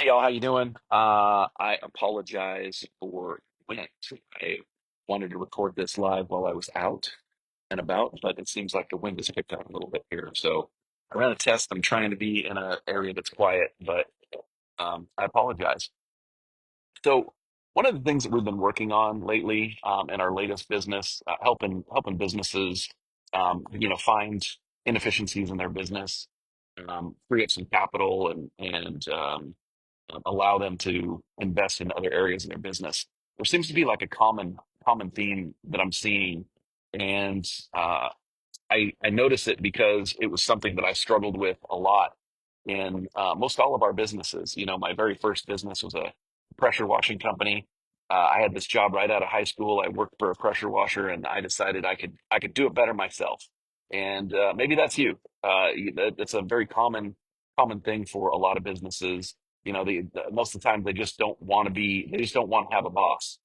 Hey y'all, how you doing? I apologize for when I wanted to record this live while I was out and about, but it seems like the wind has picked up a little bit here. So I ran a test. I'm trying to be in an area that's quiet, but I apologize. So one of the things that we've been working on lately in our latest business, helping businesses, find inefficiencies in their business, free up some capital, and allow them to invest in other areas of their business. There seems to be like a common theme that I'm seeing, and uh, I notice it because it was something that I struggled with a lot in most all of our businesses. You know, my very first business was a pressure washing company. I had this job right out of high school. I worked for a pressure washer, and I decided I could do it better myself. And maybe that's you. It's a very common thing for a lot of businesses. You know, most of the time they just don't want to have a boss.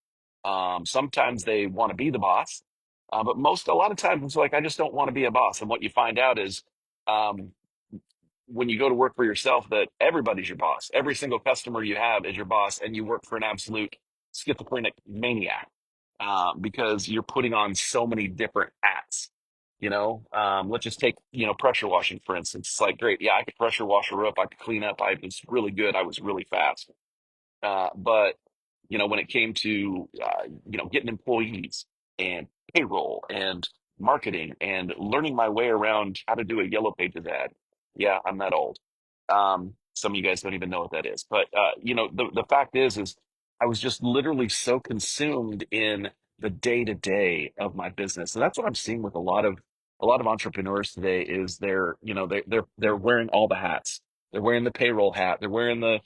Sometimes they want to be the boss, but a lot of times it's like, I just don't want to be a boss. And what you find out is um, when you go to work for yourself, that everybody's your boss. Every single customer you have is your boss, and you work for an absolute schizophrenic maniac because you're putting on so many different hats. Let's just take, pressure washing, for instance. It's like, great. Yeah, I could pressure wash her up. I could clean up. I was really good. I was really fast. But when it came to getting employees and payroll and marketing and learning my way around how to do a yellow pages ad, yeah, I'm that old. Some of you guys don't even know what that is, but the fact is I was just literally so consumed in the day to day of my business, and that's what I'm seeing with a lot of entrepreneurs today. Is they're wearing all the hats. They're wearing the payroll hat. They're wearing the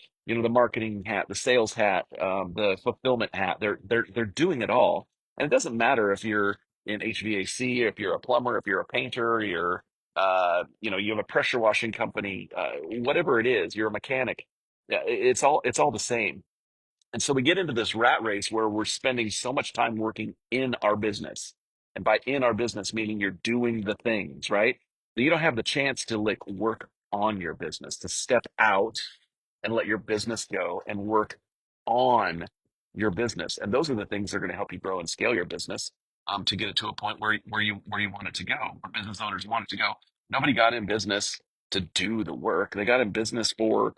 marketing hat, the sales hat, the fulfillment hat. They're doing it all, and it doesn't matter if you're in HVAC, if you're a plumber, if you're a painter, you have a pressure washing company, whatever it is, you're a mechanic. Yeah, it's all the same. And so we get into this rat race where we're spending so much time working in our business. And by in our business, meaning you're doing the things, right? You don't have the chance to like work on your business, to step out and let your business go and work on your business. And those are the things that are going to help you grow and scale your business to get it to a point where you want it to go, where business owners want it to go. Nobody got in business to do the work. They got in business to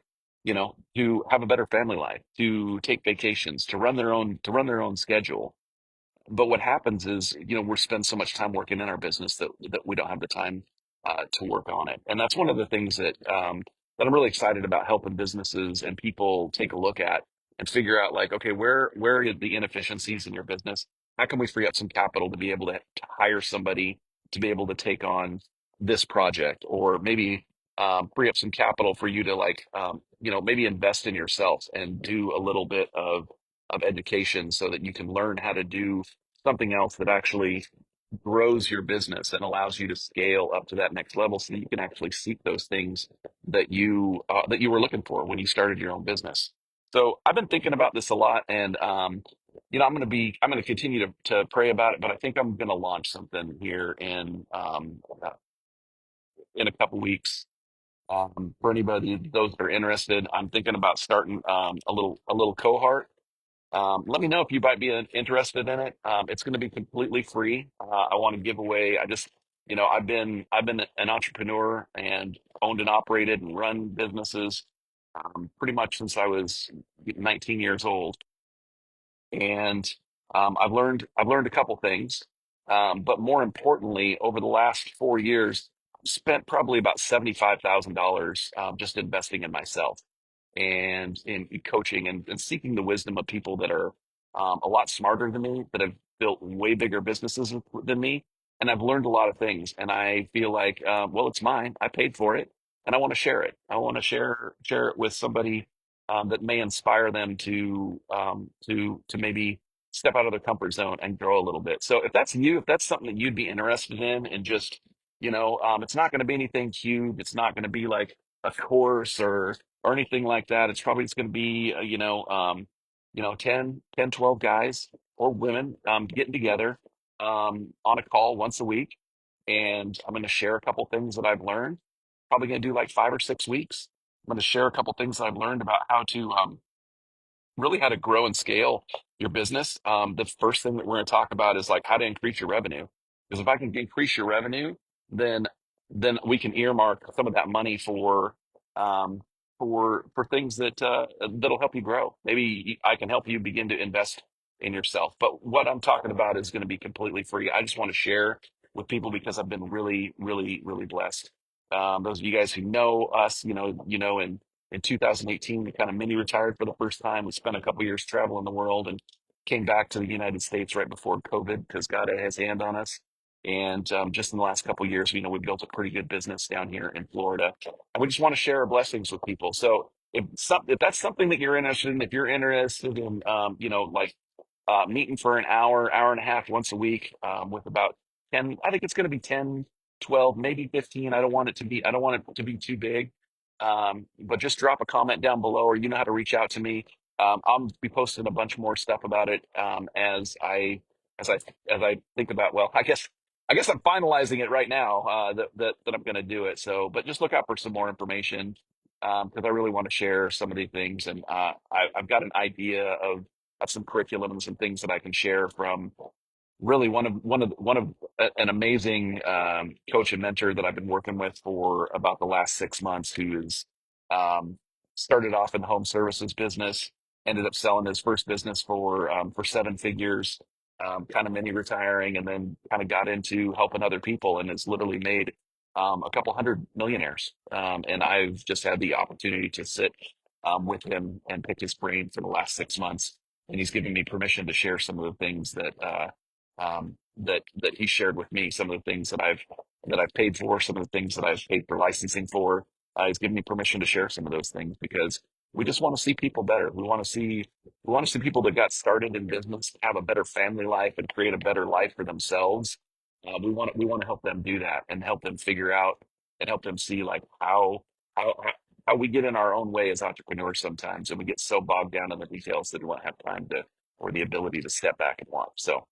have a better family life, to take vacations, to run their own schedule. But what happens is, we spend so much time working in our business that we don't have the time to work on it. And that's one of the things that I'm really excited about helping businesses and people take a look at and figure out, like, okay, where are the inefficiencies in your business? How can we free up some capital to be able to hire somebody to be able to take on this project, or maybe free up some capital for you to, like, maybe invest in yourself and do a little bit of education so that you can learn how to do something else that actually grows your business and allows you to scale up to that next level so that you can actually seek those things that you were looking for when you started your own business. So I've been thinking about this a lot, and I'm gonna continue to pray about it, but I think I'm gonna launch something here in a couple weeks. For anybody, those that are interested, I'm thinking about starting a little cohort. Let me know if you might be interested in it. It's going to be completely free. I want to give away. I've been an entrepreneur and owned and operated and run businesses pretty much since I was 19 years old, and I've learned a couple things. But more importantly, over the last 4 years, I've spent probably about $75,000 just investing in myself and in coaching and seeking the wisdom of people that are a lot smarter than me, that have built way bigger businesses than me. And I've learned a lot of things. And I feel like, well, it's mine. I paid for it, and I want to share it. I want to share it with somebody that may inspire them to maybe step out of their comfort zone and grow a little bit. So if that's you, if that's something that you'd be interested in, and just, it's not going to be anything huge. It's not going to be like a course or anything like that. It's probably just going to be, 10, 12 guys or women getting together on a call once a week. And I'm going to share a couple things that I've learned. Probably going to do like 5 or 6 weeks. I'm going to share a couple things that I've learned about how to really how to grow and scale your business. The first thing that we're going to talk about is like how to increase your revenue. Because if I can increase your revenue, then we can earmark some of that money um, for things that that'll help you grow. Maybe I can help you begin to invest in yourself. But what I'm talking about is going to be completely free. I just want to share with people because I've been really, really, really blessed. Those of you guys who know us, and in 2018, we kind of mini retired for the first time. We spent a couple years traveling the world and came back to the United States right before COVID because God had his hand on us. And just in the last couple years, we built a pretty good business down here in Florida. And we just want to share our blessings with people. So if that's something that you're interested in, if you're interested in, like meeting for an hour, hour and a half once a week with about 10, I think it's going to be 10, 12, maybe 15. I don't want it to be too big. But just drop a comment down below, or you know how to reach out to me. I'll be posting a bunch more stuff about it as I as I think about. Well, I guess I'm finalizing it right now that I'm going to do it. So, but just look out for some more information because I really want to share some of these things, and I've got an idea of some curriculum and some things that I can share from really an amazing coach and mentor that I've been working with for about the last 6 months, who's um, started off in the home services business, ended up selling his first business for 7 figures, kind of mini retiring, and then kind of got into helping other people, and has literally made a couple hundred millionaires. And I've just had the opportunity to sit with him and pick his brain for the last 6 months, and he's given me permission to share some of the things that he shared with me, some of the things that I've paid for, some of the things that I've paid for licensing for. He's given me permission to share some of those things because we just want to see people better. We want to see people that got started in business have a better family life and create a better life for themselves. We want to help them do that and help them figure out and help them see like how we get in our own way as entrepreneurs sometimes, and we get so bogged down in the details that we won't have time to or the ability to step back and watch. So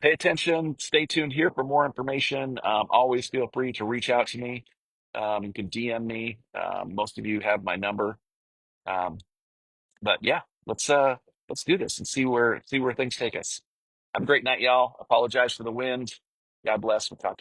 pay attention, stay tuned here for more information. Always feel free to reach out to me. You can DM me. Most of you have my number. Um, but yeah, let's do this and see where things take us. Have a great night, y'all. Apologize for the wind. God bless. We'll talk.